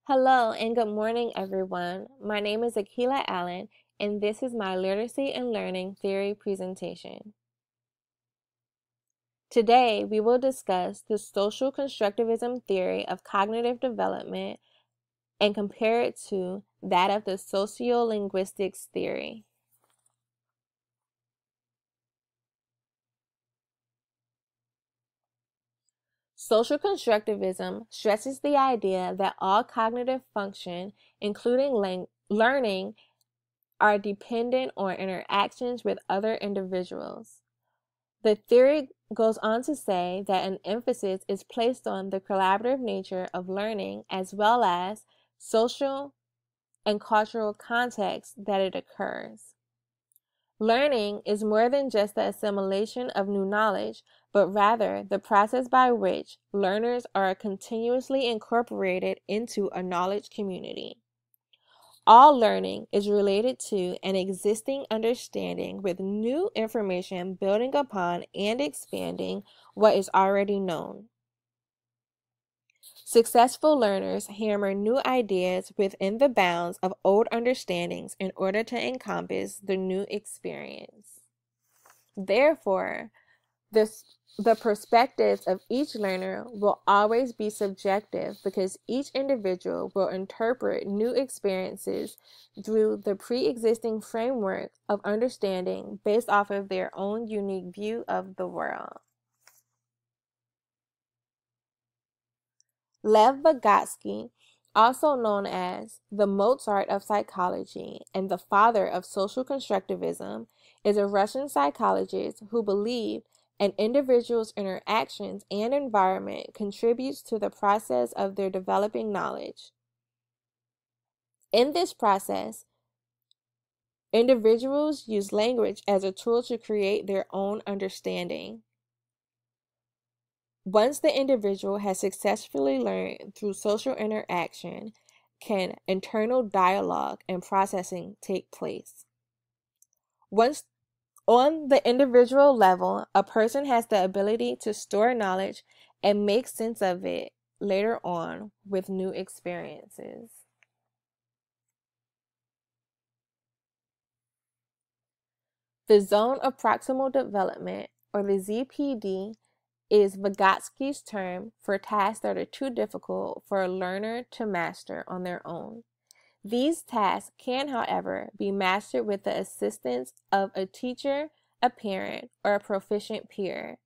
Hello and good morning, everyone. My name is Akila Allen, and this is my Literacy and Learning Theory presentation. Today, we will discuss the social constructivism theory of cognitive development and compare it to that of the sociolinguistics theory. Social constructivism stresses the idea that all cognitive function, including learning, are dependent on interactions with other individuals. The theory goes on to say that an emphasis is placed on the collaborative nature of learning as well as social and cultural context that it occurs. Learning is more than just the assimilation of new knowledge, but rather the process by which learners are continuously incorporated into a knowledge community. All learning is related to an existing understanding with new information building upon and expanding what is already known. Successful learners hammer new ideas within the bounds of old understandings in order to encompass the new experience. Therefore, the perspectives of each learner will always be subjective because each individual will interpret new experiences through the pre-existing framework of understanding based off of their own unique view of the world. Lev Vygotsky, also known as the Mozart of psychology and the father of social constructivism, is a Russian psychologist who believed an individual's interactions and environment contributes to the process of their developing knowledge. In this process, individuals use language as a tool to create their own understanding. Once the individual has successfully learned through social interaction, can internal dialogue and processing take place. Once on the individual level, a person has the ability to store knowledge and make sense of it later on with new experiences. The zone of proximal development, or the ZPD, is Vygotsky's term for tasks that are too difficult for a learner to master on their own. These tasks can, however, be mastered with the assistance of a teacher, a parent, or a proficient peer.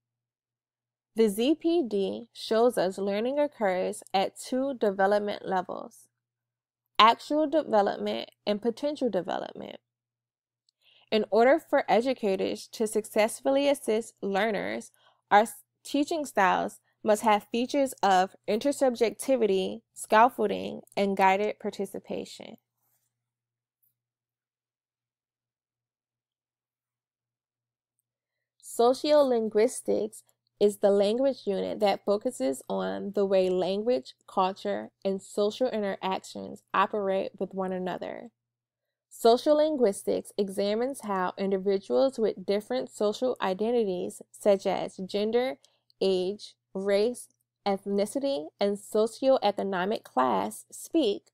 The ZPD shows us learning occurs at two development levels: actual development and potential development. In order for educators to successfully assist learners, our teaching styles must have features of intersubjectivity, scaffolding, and guided participation. Sociolinguistics is the language unit that focuses on the way language, culture, and social interactions operate with one another. Sociolinguistics examines how individuals with different social identities, such as gender, age, race, ethnicity, and socioeconomic class, speak.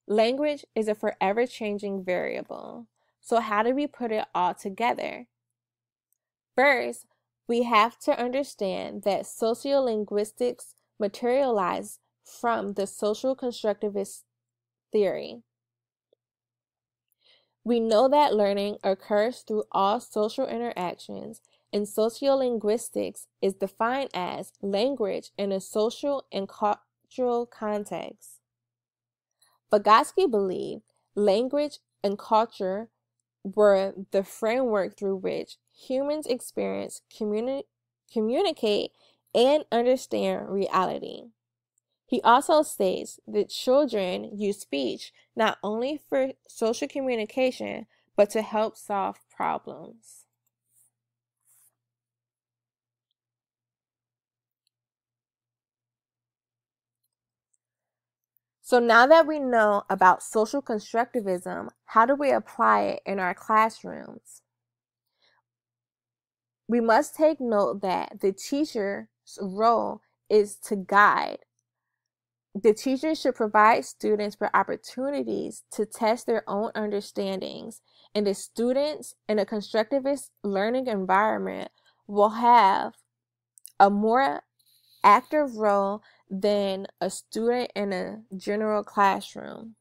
Language is a forever changing variable. So how do we put it all together? First, we have to understand that sociolinguistics materialize from the social constructivist theory. We know that learning occurs through all social interactions, and sociolinguistics is defined as language in a social and cultural context. Vygotsky believed language and culture were the framework through which humans experience, communicate, and understand reality. He also states that children use speech not only for social communication, but to help solve problems. So now that we know about social constructivism, how do we apply it in our classrooms? We must take note that the teacher's role is to guide. The teacher should provide students with opportunities to test their own understandings, and the students in a constructivist learning environment will have a more active role than a student in a general classroom.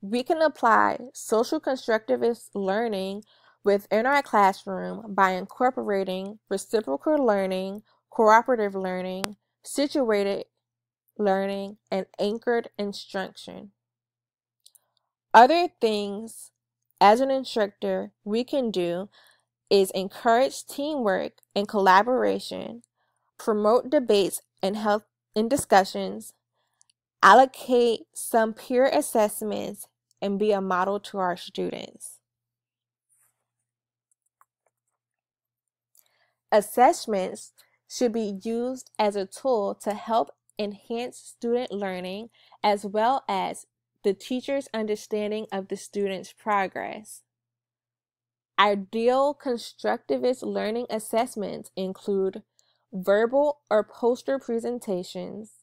We can apply social constructivist learning within our classroom by incorporating reciprocal learning, cooperative learning, situated learning, and anchored instruction. Other things as an instructor we can do is encourage teamwork and collaboration, promote debates and help in discussions, allocate some peer assessments, and be a model to our students. Assessments should be used as a tool to help enhance student learning as well as the teacher's understanding of the student's progress. Ideal constructivist learning assessments include verbal or poster presentations,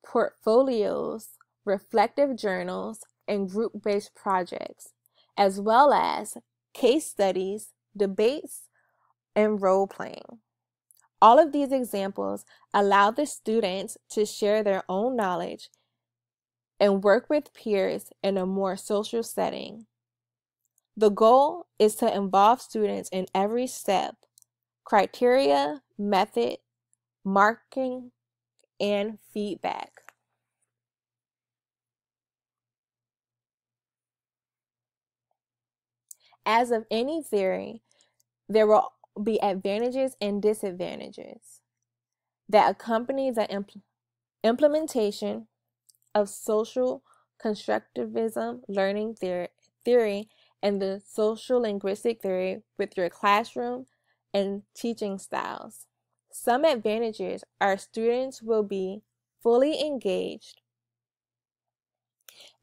portfolios, reflective journals, and group-based projects, as well as case studies, debates, and role-playing. All of these examples allow the students to share their own knowledge and work with peers in a more social setting. The goal is to involve students in every step: criteria, method, marking, and feedback. As of any theory, there will be advantages and disadvantages that accompany the implementation of social constructivism learning theory and the social linguistic theory with your classroom and teaching styles. Some advantages are students will be fully engaged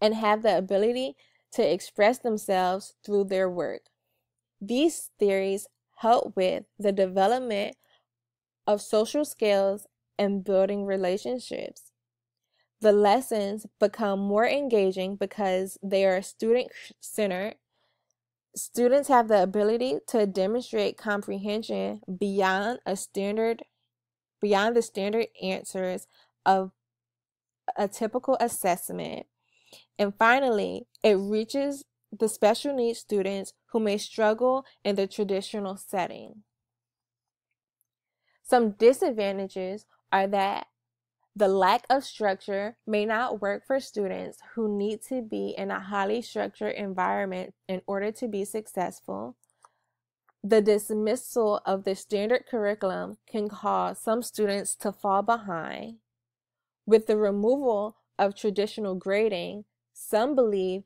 and have the ability to express themselves through their work. These theories help with the development of social skills and building relationships. The lessons become more engaging because they are student-centered. Students have the ability to demonstrate comprehension beyond the standard answers of a typical assessment. And finally, it reaches the special needs students who may struggle in the traditional setting. Some disadvantages are that the lack of structure may not work for students who need to be in a highly structured environment in order to be successful. The dismissal of the standard curriculum can cause some students to fall behind. With the removal of traditional grading, some believe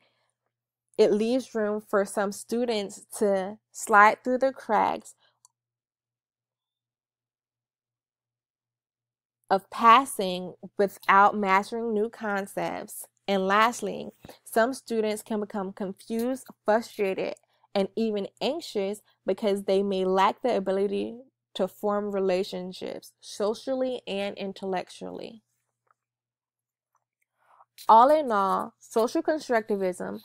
it leaves room for some students to slide through the cracks of passing without mastering new concepts. And lastly, some students can become confused, frustrated, and even anxious because they may lack the ability to form relationships socially and intellectually. All in all, social constructivism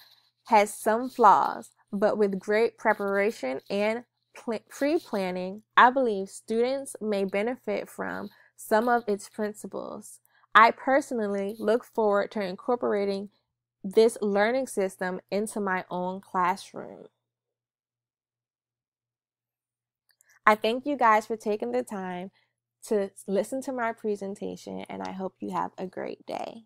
has some flaws, but with great preparation and pre-planning, I believe students may benefit from some of its principles. I personally look forward to incorporating this learning system into my own classroom. I thank you guys for taking the time to listen to my presentation, and I hope you have a great day.